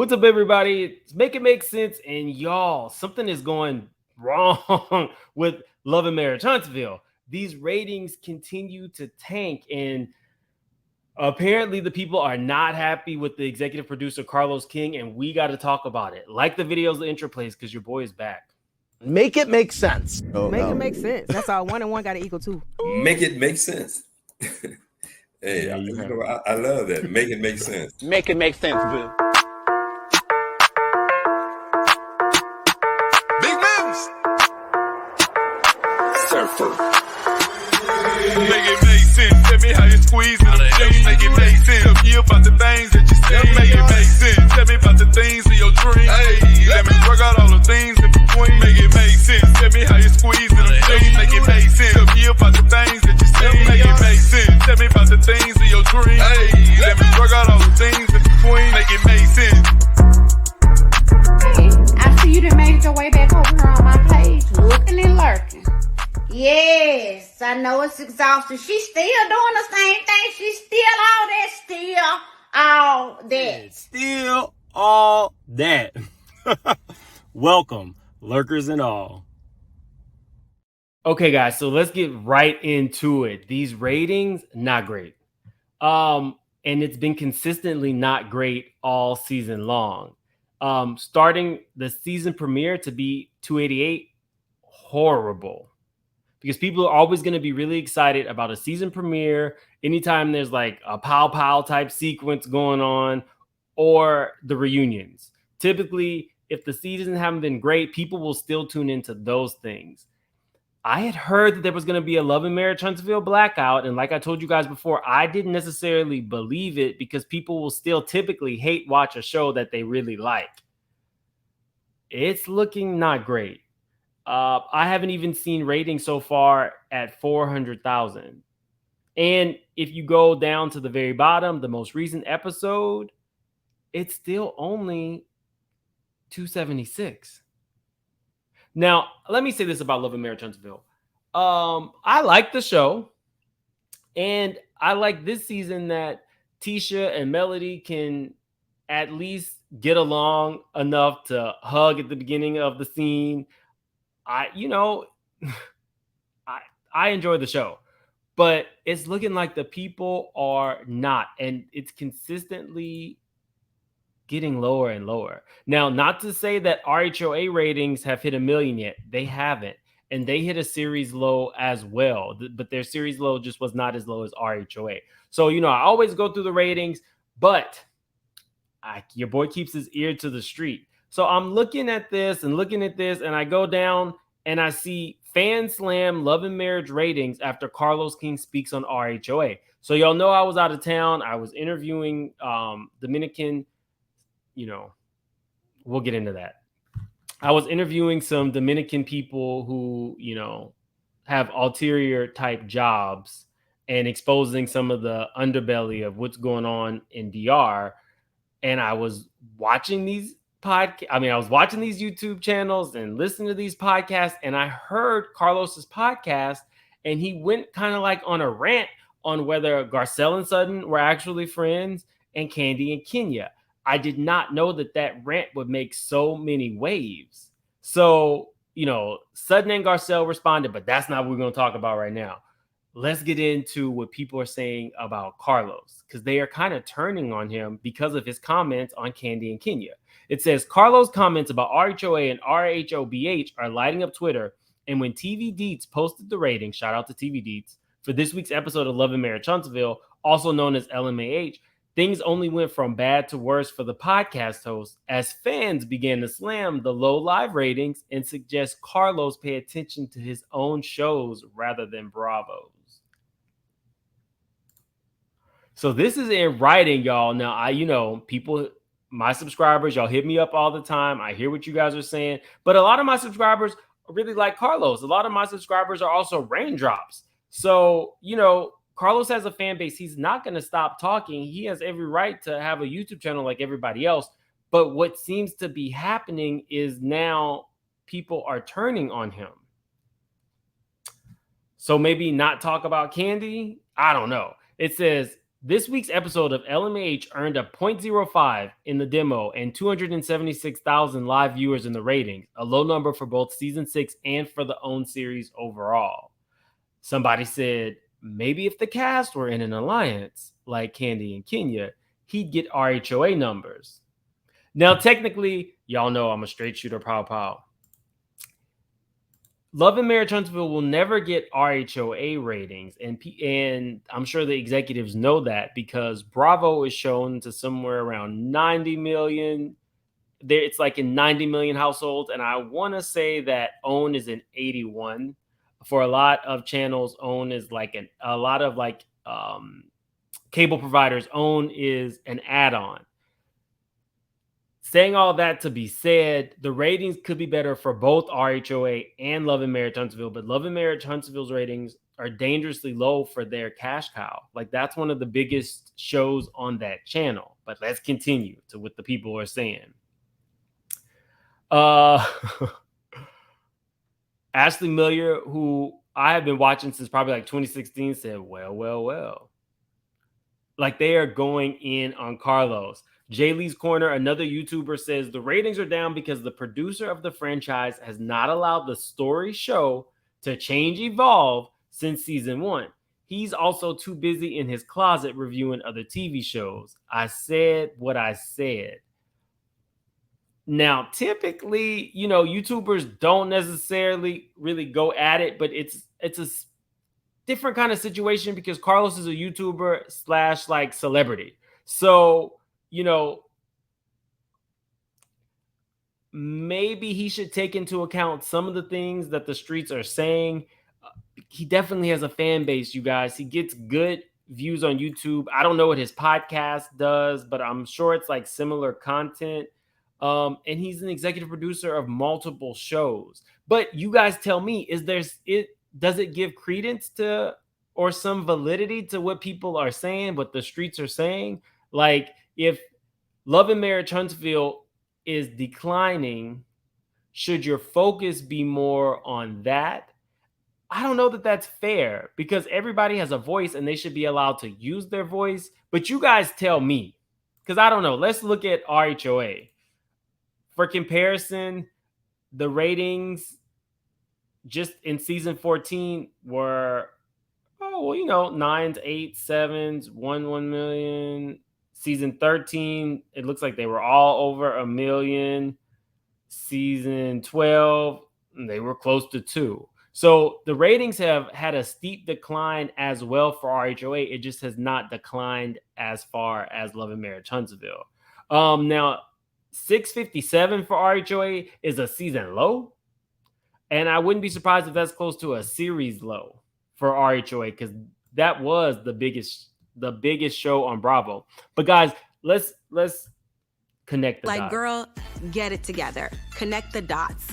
What's up, everybody? It's Make It Make Sense, and y'all, something is going wrong with Love and Marriage Huntsville. These ratings continue to tank, and apparently the people are not happy with the executive producer, Carlos King, and we got to talk about it. Like the videos, the intro plays, because your boy is back. Make it make sense. Make it make sense. That's all. 1 and 1 got to equal 2. Make it make sense. Hey, Yeah, I love that. Make it make sense. Make it make sense, boo. Big moves. Surfer. Make it make sense. Tell me how you squeeze it. Make it make sense. Tell me about the things that you say. Make it make sense. Tell me about the things of your dreams. Hey, let me work out all the things in between. Make it make sense. Tell me how you squeeze it. Make it make sense. Tell me about the things that you say. Make it make sense. Tell me about the things of your dreams. Hey, let me work out all the things in between. Make it make sense. Hey, I see you done made your way back over here on my page, looking and lurking. Yes, I know it's exhausting. She's still doing the same thing. She's still all that. Still all that. Welcome, lurkers and all. Okay, guys, so let's get right into it. These ratings, not great. And it's been consistently not great all season long. Starting the season premiere to be 288, horrible. Because people are always going to be really excited about a season premiere anytime there's like a pow type sequence going on or the reunions. Typically, if the seasons haven't been great, people will still tune into those things. I had heard that there was going to be a Love and Marriage Huntsville blackout. And like I told you guys before, I didn't necessarily believe it because people will still typically hate watch a show that they really like. It's looking not great. I haven't even seen ratings so far at 400,000. And if you go down to the very bottom, the most recent episode, it's still only 276. Now, let me say this about Love and Marriage Huntsville. I like the show. And I like this season that Tisha and Melody can at least get along enough to hug at the beginning of the scene. I enjoy the show, but it's looking like the people are not, and it's consistently getting lower and lower. Now, not to say that RHOA ratings have hit 1 million yet. They haven't, and they hit a series low as well, but their series low just was not as low as RHOA. So, I always go through the ratings, but your boy keeps his ear to the street. So I'm looking at this, and I go down and I see Fan Slam Love and Marriage ratings after Carlos King speaks on RHOA. So y'all know I was out of town. I was interviewing Dominican, we'll get into that. I was interviewing some Dominican people who, have ulterior type jobs and exposing some of the underbelly of what's going on in DR. And I was watching these I was watching these YouTube channels and listening to these podcasts, and I heard Carlos's podcast, and he went kind of like on a rant on whether Garcelle and Sutton were actually friends and Kandi and Kenya. I did not know that rant would make so many waves. So, Sutton and Garcelle responded, but that's not what we're going to talk about right now. Let's get into what people are saying about Carlos, because they are kind of turning on him because of his comments on Kandi and Kenya. It says, Carlos' comments about RHOA and RHOBH are lighting up Twitter, and when TV Deets posted the ratings, shout out to TV Deets, for this week's episode of Love and Marriage Huntsville, also known as LMAH, things only went from bad to worse for the podcast host as fans began to slam the low live ratings and suggest Carlos pay attention to his own shows rather than Bravo's. So this is in writing, y'all. Now, people, my subscribers, y'all hit me up all the time. I hear what you guys are saying, but a lot of my subscribers really like Carlos. A lot of my subscribers are also raindrops. So, Carlos has a fan base. He's not going to stop talking. He has every right to have a YouTube channel like everybody else. But what seems to be happening is now people are turning on him. So maybe not talk about Kandi. I don't know. It says, This week's episode of LMH earned a 0.05 in the demo and 276,000 live viewers in the ratings, a low number for both season 6 and for the OWN series overall. Somebody said, maybe if the cast were in an alliance like Kandi and Kenya, he'd get RHOA numbers. Now, technically, y'all know I'm a straight shooter, pow pow. Love and Marriage Huntsville will never get RHOA ratings, and I'm sure the executives know that because Bravo is shown to somewhere around 90 million. It's like in 90 million households, and I want to say that OWN is in 81. For a lot of channels, OWN is like a lot of like cable providers. OWN is an add-on. Saying all that to be said, the ratings could be better for both RHOA and Love and Marriage Huntsville, but Love and Marriage Huntsville's ratings are dangerously low for their cash cow. Like, that's one of the biggest shows on that channel. But let's continue to what the people are saying. Ashley Miller, who I have been watching since probably like 2016, said, well. Like, they are going in on Carlos. Jay Lee's Corner, another YouTuber, says the ratings are down because the producer of the franchise has not allowed the story show to evolve since season 1. He's also too busy in his closet reviewing other TV shows. I said what I said. Now, typically, YouTubers don't necessarily really go at it, but it's a different kind of situation because Carlos is a YouTuber / like celebrity. So, maybe he should take into account some of the things that the streets are saying. He definitely has a fan base, you guys. He gets good views on YouTube. I don't know what his podcast does, but I'm sure it's like similar content. And he's an executive producer of multiple shows. But you guys tell me, does it give credence to or some validity to what people are saying, what the streets are saying? Like, if Love and Marriage Huntsville is declining, should your focus be more on that? I don't know that that's fair because everybody has a voice and they should be allowed to use their voice. But you guys tell me, because I don't know. Let's look at RHOA. For comparison, the ratings just in season 14 were, 9s, 8s, 7s, 1 million. Season 13, it looks like they were all over 1 million. Season 12, they were close to 2. So the ratings have had a steep decline as well for RHOA. It just has not declined as far as Love and Marriage Huntsville. Now, 657 for RHOA is a season low. And I wouldn't be surprised if that's close to a series low for RHOA because that was the biggest show on Bravo. But guys, let's connect the dots. Like, girl, get it together. Connect the dots.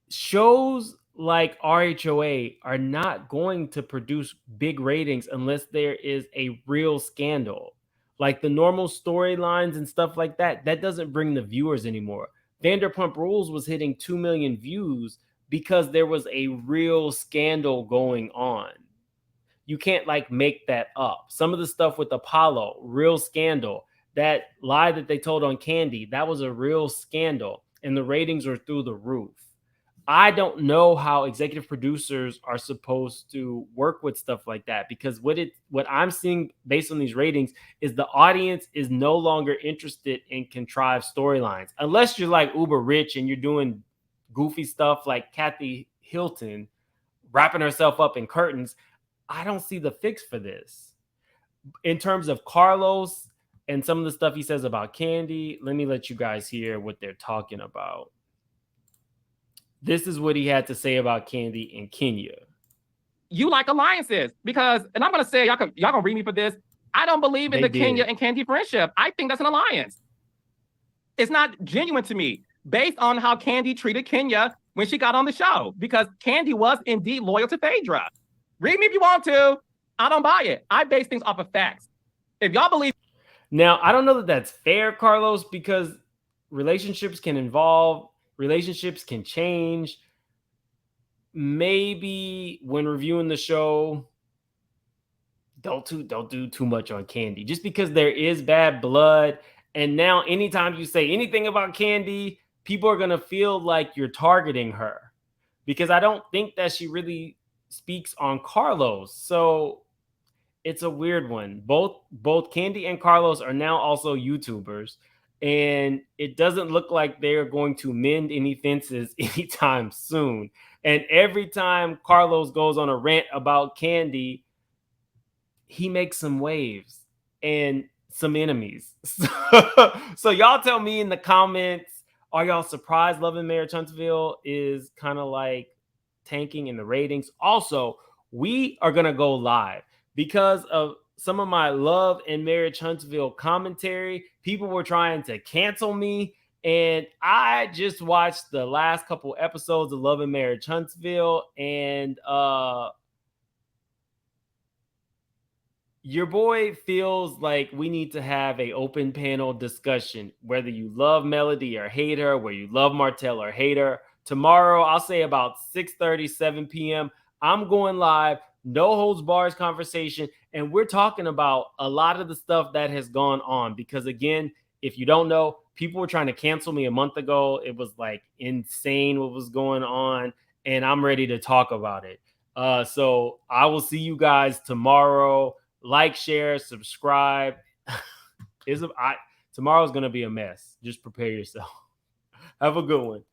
Shows like RHOA are not going to produce big ratings unless there is a real scandal. Like the normal storylines and stuff like that doesn't bring the viewers anymore. Vanderpump Rules was hitting 2 million views because there was a real scandal going on. You can't make that up. Some of the stuff with Apollo, real scandal. That lie that they told on Kandi, that was a real scandal. And the ratings are through the roof. I don't know how executive producers are supposed to work with stuff like that because what I'm seeing based on these ratings is the audience is no longer interested in contrived storylines. Unless you're like uber rich and you're doing goofy stuff like Kathy Hilton wrapping herself up in curtains. I don't see the fix for this. In terms of Carlos and some of the stuff he says about Kandi, let me let you guys hear what they're talking about. This is what he had to say about Kandi and Kenya. You like alliances because, and I'm going to say, y'all going to read me for this. I don't believe in Kenya and Kandi friendship. I think that's an alliance. It's not genuine to me based on how Kandi treated Kenya when she got on the show because Kandi was indeed loyal to Phaedra. Read me if you want to. I don't buy it. I base things off of facts. If y'all believe. Now, I don't know that that's fair, Carlos, because relationships can evolve. Relationships can change. Maybe when reviewing the show, don't do too much on Kandi, just because there is bad blood. And now anytime you say anything about Kandi, people are gonna feel like you're targeting her, because I don't think that she really speaks on Carlos. So it's a weird one. Both Kandi and Carlos are now also YouTubers, and it doesn't look like they're going to mend any fences anytime soon. And every time Carlos goes on a rant about Kandi, he makes some waves and some enemies. So y'all tell me in the comments, are y'all surprised Love and Marriage Huntsville is kind of like tanking in the ratings? Also, we are going to go live because of some of my Love and Marriage Huntsville commentary. People were trying to cancel me, and I just watched the last couple episodes of Love and Marriage Huntsville, and your boy feels like we need to have an open panel discussion, whether you love Melody or hate her, whether you love Martell or hate her. Tomorrow, I'll say about 6:30, 7 p.m., I'm going live, no holds bars conversation, and we're talking about a lot of the stuff that has gone on. Because again, if you don't know, people were trying to cancel me a month ago. It was like insane what was going on, and I'm ready to talk about it. So I will see you guys tomorrow. Like, share, subscribe. Tomorrow's going to be a mess. Just prepare yourself. Have a good one.